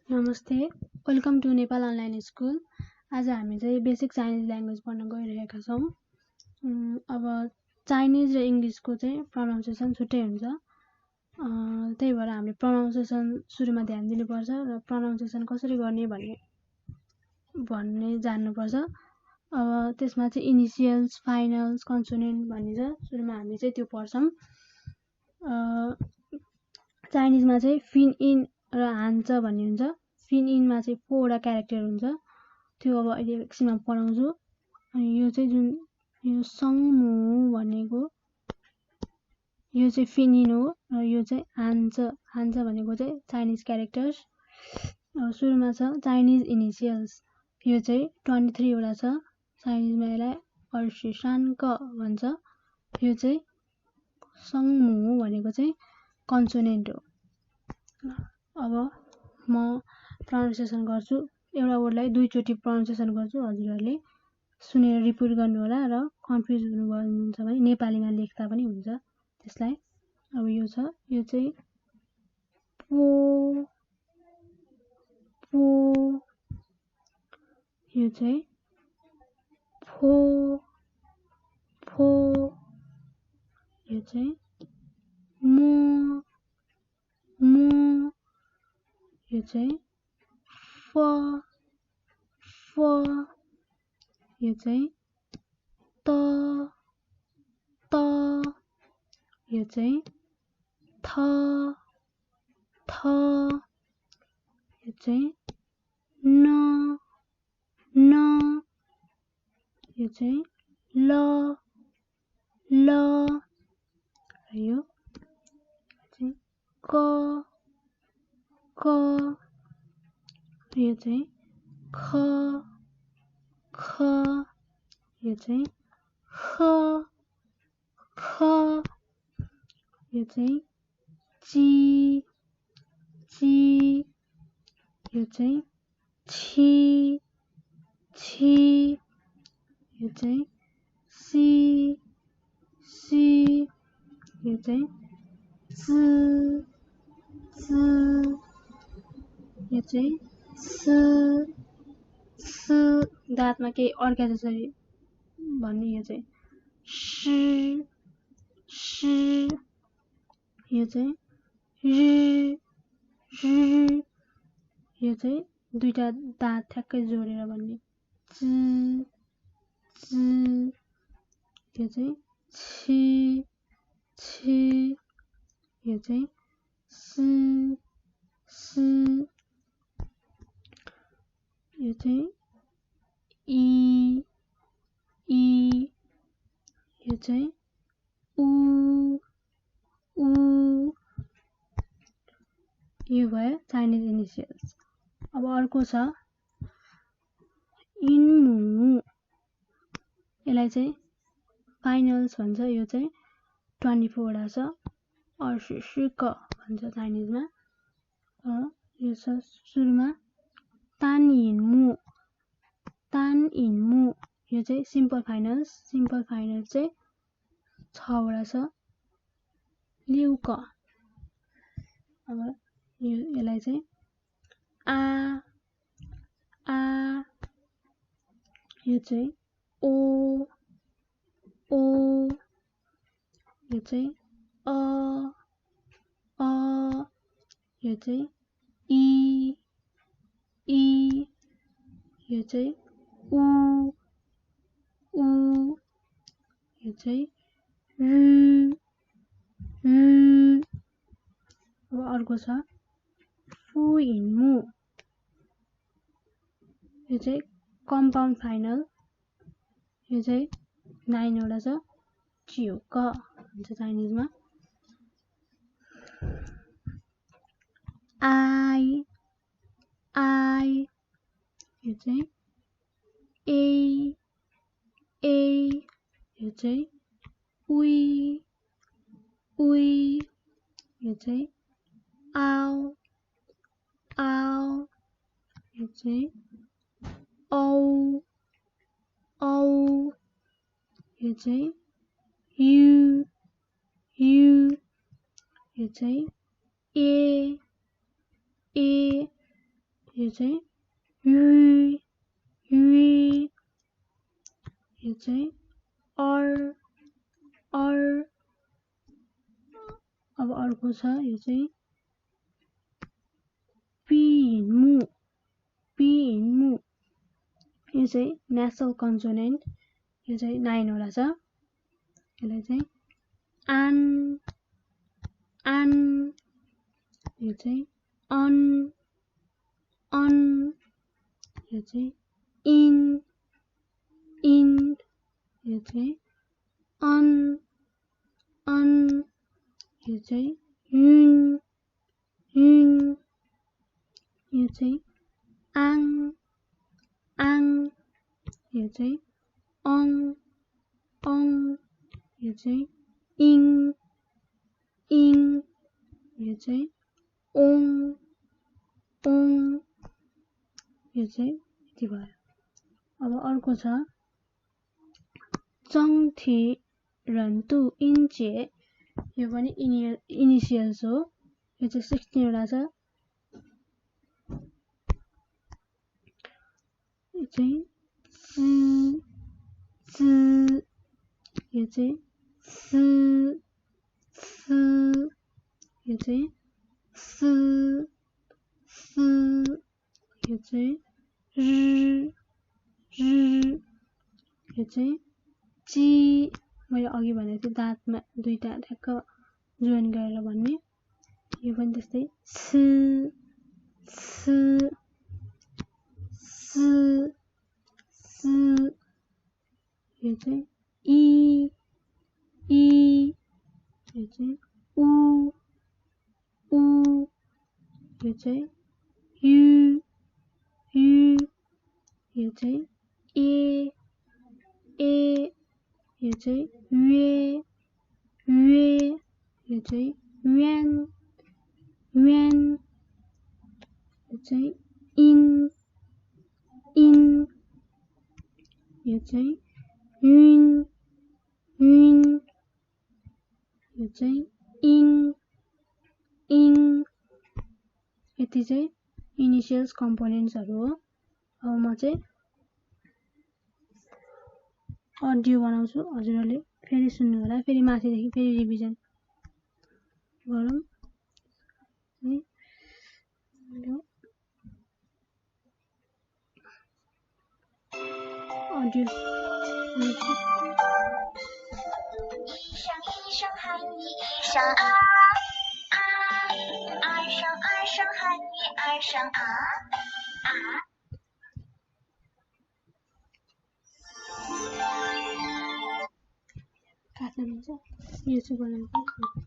नमस्ते, welcome to Nepal online school. आज हामी चाहिँ बेसिक चाइनिज ल्याङ्ग्वेज पढ्न गइरहेका छौँ। अब चाइनिज र इङ्ग्लिसको चाहिँ प्रोनाउन्सिएसन छुट्टै हुन्छ। त्यही भएर हामीले प्रोनाउन्सिएसन सुरुमा ध्यान दिनुपर्छ र प्रोनाउन्सिएसन कसरी गर्ने भन्ने जान्नुपर्छ। अब त्यसमा चाहिँ इनिसियल्स, फाइनल्स, कन्सोनेन्ट भन्ने छ। सुरुमा हामी चाहिँ त्यो पढ्छौँ। चाइनिजमा चाहिँ फिन इन र हान्छ भन्ने हुन्छ। फिन इनमा चाहिँ 4 वटा क्यारेक्टर हुन्छ। त्यो अब अहिले एकछिनमा पढाउँछु। अनि यो चाहिँ जुन यो सङमु भनेको यो चाहिँ फिन इन हो र यो चाहिँ हान्छ भनेको चाहिँ चाइनिज क्यारेक्टर्स। अब सुरुमा छ चाइनिज इनिसियल्स। यो चाहिँ 23 वटा छ। चाइनिजमा यसलाई 𝘰𝗶 भन्छ। यो चाहिँ सङमु भनेको चाहिँ कन्सोनेन्ट हो। अब म प्रोनाउन्सिएसन गर्छु। एउटा वर्डलाई 2 चोटि प्रोनाउन्सिएसन गर्छु। हजुरहरूले सुनेर रिपिट गर्नु होला र कन्फ्युज हुनुहुन्छ भने नेपालीमा लेख्दा पनि हुन्छ त्यसलाई। अब यो छ, यो चाहिँ पो पो, यो चाहिँ फो फो, यो चाहिँ मो मो, यो चाहिँ फ फ, यो चाहिँ त त, यो चाहिँ थ थ, यो चाहिँ न न, यो चाहिँ ल ल, यो चाहिँ क क, यो चाहिँ ख ख, यो चाहिँ ख ख, यो चाहिँ ची ची, यो चाहिँ छी छी, यो चाहिँ सी सी, यो चाहिँ च च, यो चाहिँ स स, दाँतमा केही अड्का जसरी भन्ने, यो चाहिँ श श, यो चाहिँ र र, यो चाहिँ दुईटा दाँत ठ्याक्कै जोडेर भन्ने च च, यो चाहिँ छ छ, यो चाहिँ स स, यो चाहिँ ई ई, यो चाहिँ उ उ। यो भयो चाइनिज इनिसियल्स। अब अर्को छ इन्मु। यसलाई चाहिँ फाइनल्स भन्छ। यो चाहिँ 24 वटा छ। 𝘰𝗶 भन्छ चाइनिजमा। यो छ सुरुमा तान इन्मु तान इन्मु, यो चाहिँ सिम्पल फाइनल्स। सिम्पल फाइनल्स चाहिँ 6 वटा छ। ल्युक। अब यसलाई चाहिँ आ आ, यो चाहिँ ओ ओ, यो चाहिँ अ अ, यो चाहिँ ई ई, यो चाहिँ उ उ, यो चाहिँ र र। अब अर्को छ फु इन्मु। यो चाहिँ कम्पाउन्ड फाइनल। यो चाहिँ 9 वटा छ। च्युक भन्छ चाइनिजमा। आई आई, यो चाहिँ ए ए, यो चाहिँ उई उई, यो चाहिँ आउ आउ, यो चाहिँ औ औ, यो चाहिँ यु यु, यो चाहिँ ए ए, यो चाहिँ य य यो चाहिँ अर अर अब अर्को छ यो चाहिँ पिन्मु पिन्मु यो चाहिँ नेसल कन्सोनेन्ट यो चाहिँ 9 वटा छ यसलाई चाहिँ आन आन यो चाहिँ अन अन यो चाहिँ इन इन यो चाहिँ अन अन यो चाहिँ युन युन यो चाहिँ आङ आङ यो चाहिँ अङ अङ यो चाहिँ इङ इङ यो चाहिँ ओङ ओङ यो चाहिँ यति भयो अब अर्को छ चङथि रन्तु इन्चे यो पनि इनिसियल्स हो यो चाहिँ 16 वटा छ यो चाहिँ च यो चाहिँ स यो चाहिँ स यो चाहिँ यो चाहिँ ची मैले अघि भनेको थिएँ दाँतमा दुईटा ठ्याक्क जोइन गरेर भन्ने यो पनि त्यस्तै यो चाहिँ ई यो चाहिँ उ यो चाहिँ यु यो चाहिँ ए यो चाहिँ वे यो चाहिँ व्यान यो चाहिँ इन यो चाहिँ युन यो चाहिँ इङ यति चाहिँ इनिशियल्स कम्पोनेन्ट्सहरु हो अब म चाहिँ अडियो बनाउँछु हजुरहरुले फेरि सुन्नु होला फेरि माथिदेखि फेरि रिभिजन गरौँ है अडियो काट्नु मिल्छ यो चाहिँ बनाउनु